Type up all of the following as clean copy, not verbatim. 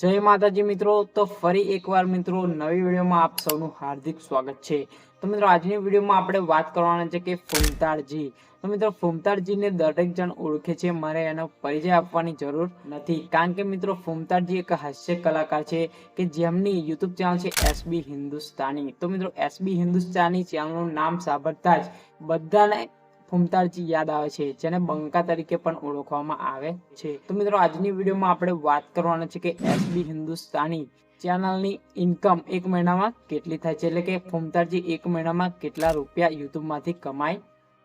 જય માતાજી મિત્રો, તો ફરી એકવાર મિત્રો નવી વિડીયોમાં આપ સૌનું હાર્દિક સ્વાગત છે। તો મિત્રો આજની વિડીયોમાં આપણે વાત કરવાના છે કે ફૂમતાળજી। તો મિત્રો ફૂમતાળજીને દરેક જણ ઓળખે છે, મારે એનો પરિચય આપવાની જરૂર નથી, કારણ કે મિત્રો ફૂમતાળજી એક હાસ્ય કલાકાર છે કે જેમની યુટ્યુબ ચેનલ છે એસબી હિન્દુસ્તાની। તો મિત્રો એસબી હિન્દુસ્તાની ચેનલનું નામ સાંભળતા જ બધાને ફૂમતાળજી યાદ આવે છે, જેને બંકા તરીકે પણ ઓળખવામાં આવે છે। તો મિત્રો આજની વિડીયોમાં આપણે વાત કરવાના છે કે એસબી હિન્દુસ્તાની ચેનલની ઇન્કમ એક મહિનામાં કેટલી થાય છે, એટલે કે ફૂમતાળજી એક મહિનામાં કેટલા રૂપિયા યુટ્યુબમાંથી કમાય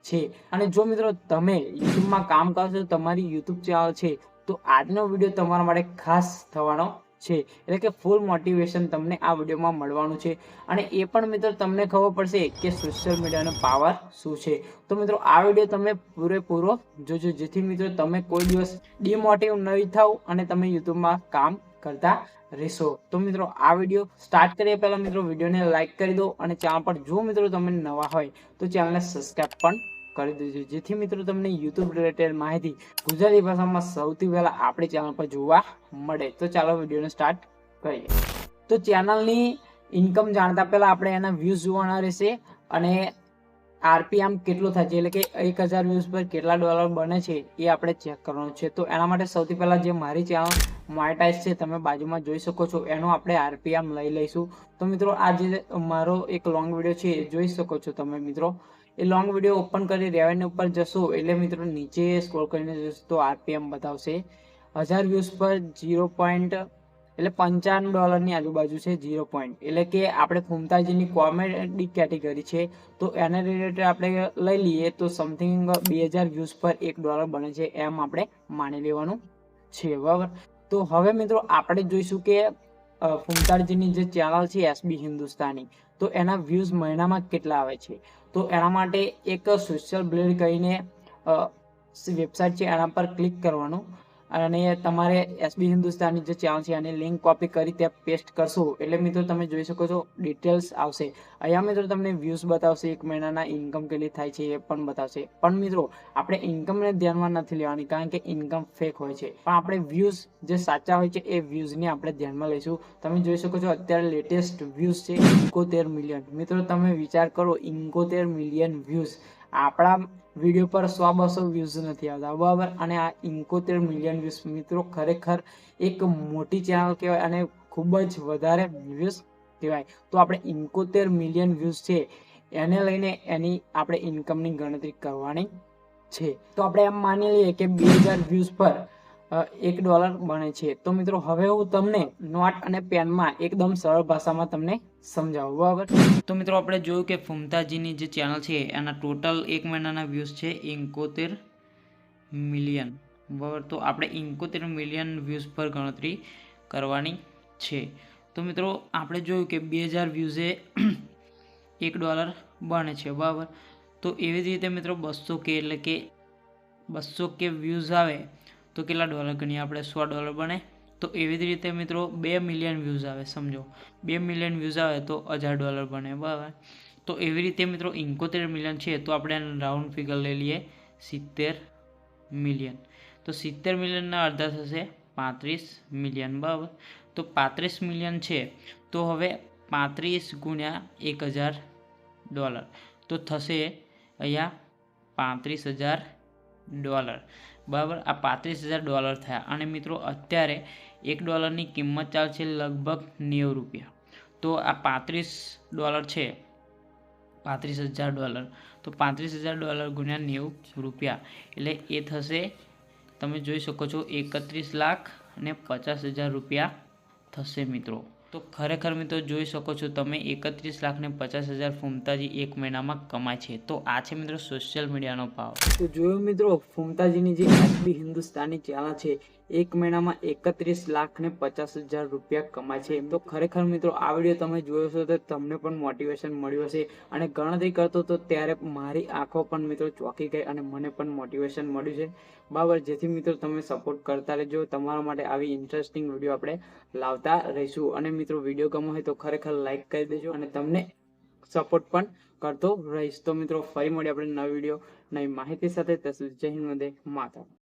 છે। અને જો મિત્રો તમે યુટ્યુબમાં કામ કરો છો, તમારી યુટ્યુબ ચેનલ છે, તો આજનો વિડીયો તમારા માટે ખાસ થવાનો છે, એટલે કે ફૂલ મોટિવેશન તમને આ વિડીયોમાં મળવાનું છે। અને એ પણ મિત્રો તમને ખબર પડશે કે સોશિયલ મીડિયાનો પાવર શું છે। તો મિત્રો આ વિડીયો તમે પૂરેપૂરો જોજો, જેથી મિત્રો તમે કોઈ દિવસ ડિમોટિવ નહીં થાવ અને તમે યુટ્યુબમાં કામ કરતા રહેશો। તો મિત્રો આ વિડીયો સ્ટાર્ટ કરીએ પહેલા મિત્રો વિડીયોને લાઈક કરી દો, અને ચેનલ પર જો મિત્રો તમે નવા હોય તો ચેનલને સબસ્ક્રાઇબ પણ કરી દેજો, જેથી મિત્રો તમને યુટ્યુબ રિલેટેડ માહિતી ગુજરાતી ભાષામાં સૌથી પહેલા આપણી ચેનલ પર જોવા મળે। તો ચાલો વિડીયોને સ્ટાર્ટ કરીએ। તો ચેનલની ઇન્કમ જાણતા પહેલા આપણે એના વ્યૂઝ જોવાના રહેશે, અને આરપીએમ કેટલું થાય છે, એટલે કે 1000 વ્યૂઝ પર કેટલા ડોલર બને છે એ આપણે ચેક કરવાનું છે। તો એના માટે સૌથી પહેલા જે મારી ચેનલ મોનેટાઇઝ છે, તમે બાજુમાં જોઈ શકો છો, એનો આપણે આરપીએમ લઈ લઈશું। તો મિત્રો આ જે મારો એક લોંગ વિડીયો છે એ જોઈ શકો છો તમે મિત્રો। એ લોંગ વિડીયો ઓપન કરી રેવન્યુ ઉપર જશો એટલે મિત્રો નીચે સ્ક્રોલ કરીને જશો તો આરપીએમ બતાવશે 1000 વ્યૂઝ પર 0. એટલે $55 ની આજુબાજુ છે 0 પોઈન્ટ, એટલે કે આપણે ફૂમતાળજીની કોમેડી કેટેગરી છે, તો એને રિલેટેડ આપણે લઈ લઈએ તો સમથિંગ 2000 વ્યૂઝ પર $1 બને છે, એમ આપણે માની લેવાનું છે, બરાબર। તો હવે મિત્રો આપણે જોઈશું કે ફૂમતાળજીની જે ચેનલ છે એસબી હિન્દુસ્તાની, તો એના વ્યૂઝ મહિનામાં કેટલા આવે છે। તો એના માટે એક સોશિયલ બ્લેડ કહીને વેબસાઇટ છે, એના પર ક્લિક કરવાનું, અને તમારે એસબી હિન્દુસ્તાની જે ચેનલ છે એની લિંક કોપી કરી ત્યાં પેસ્ટ કરશો એટલે મિત્રો તમે જોઈ શકો છો ડિટેલ્સ આવશે। અહીંયા મિત્રો તમને વ્યૂઝ બતાવશે, એક મહિનાના ઇન્કમ કેટલી થાય છે એ પણ બતાવશે। પણ મિત્રો આપણે ઇન્કમને ધ્યાનમાં નથી લેવાની, કારણ કે ઇન્કમ ફેક હોય છે, પણ આપણે વ્યૂઝ જે સાચા હોય છે એ વ્યૂઝને આપણે ધ્યાનમાં લઈશું। તમે જોઈ શકો છો અત્યારે લેટેસ્ટ વ્યૂઝ છે 71 મિલિયન। મિત્રો તમે વિચાર કરો, 71 મિલિયન વ્યૂઝ, આપણા વિડીયો પર 100-200 વ્યૂઝ નથી આવતા, બરાબર। અને આ 71 મિલિયન વ્યૂઝ મિત્રો ખરેખર એક મોટી ચેનલ કહેવાય અને ખૂબ જ વધારે વ્યૂઝ કહેવાય। તો આપણે 71 મિલિયન વ્યૂઝ છે એને લઈને એની આપણે ઇન્કમની ગણતરી કરવાની છે। તો આપણે એમ માની લઈએ કે 2000 વ્યૂઝ પર $1 બને છે। તો મિત્રો હવે હું તમને નોટ અને પેનમાં એકદમ સરળ ભાષામાં તમને સમજાવું, બરાબર। તો મિત્રો આપણે જોયું કે ફૂમતાળજીની જે ચેનલ છે એના ટોટલ એક મહિનાના વ્યૂઝ છે 71 મિલિયન, બરાબર। તો આપણે 71 મિલિયન વ્યૂઝ પર ગણતરી કરવાની છે। તો મિત્રો આપણે જોયું કે 2000 વ્યૂઝે $1 બને છે, બરાબર। તો એવી જ રીતે મિત્રો 200K એટલે કે 200K વ્યૂઝ આવે તો કેટલા ડોલર ગણીએ આપણે, $100 બને। તો એવી જ રીતે મિત્રો 2 મિલિયન વ્યૂઝ આવે, સમજો 2 મિલિયન વ્યૂઝ આવે તો $1000 બને, બરાબર। તો એવી રીતે મિત્રો 71 મિલિયન છે તો આપણે રાઉન્ડ ફિગર લઈ લઈએ 70 મિલિયન। તો 70 મિલિયનના અડધા થશે 35 મિલિયન, બરાબર। તો 35 મિલિયન છે તો હવે 35 ગુણ્યા $1000 તો થશે અહીંયા $35,000, બરાબર। આ $35,000 થયા, અને મિત્રો અત્યારે $1ની કિંમત ચાલશે લગભગ 90 રૂપિયા। તો આ $35 છે, $35,000, તો $35,000 ગુણ્યા 90 રૂપિયા એટલે એ થશે, તમે જોઈ શકો છો 31,50,000 રૂપિયા થશે મિત્રો। તો ખરેખર મિત્રો જોઈ શકો છો તમે 31,50,000 ફૂમતાળજી એક મહિનામાં કમાય છે। તો આ છે મિત્રો સોશિયલ મીડિયાનો પાવર। તો જોયું મિત્રો ફૂમતાળજીની જે એસબી હિન્દુસ્તાની ચેનલ છે એક મહિનામાં 31,50,000 રૂપિયા કમાય છે। તો ખરેખર મિત્રો આ વિડીયો તમે જોયો છો તો તમને પણ મોટિવેશન મળ્યું હશે, અને ગણતરી કરતો તો ત્યારે મારી આંખો પણ મિત્રો ચોંકી ગઈ અને મને પણ મોટિવેશન મળ્યું છે, બરાબર। જેથી મિત્રો તમે સપોર્ટ કરતા રહેજો, તમારા માટે આવી ઇન્ટરેસ્ટિંગ વિડીયો આપણે લાવતા રહીશું। અને મિત્રો વિડીયો ગમ્યો હોય તો ખરેખર લાઈક કરી દેજો, અને તમને સપોર્ટ પણ કરતો રહીશ। તો મિત્રો ફરી મળીએ આપણે નવા વિડીયો નવી માહિતી સાથે। જય હિન્દ, વંદે માતરમ।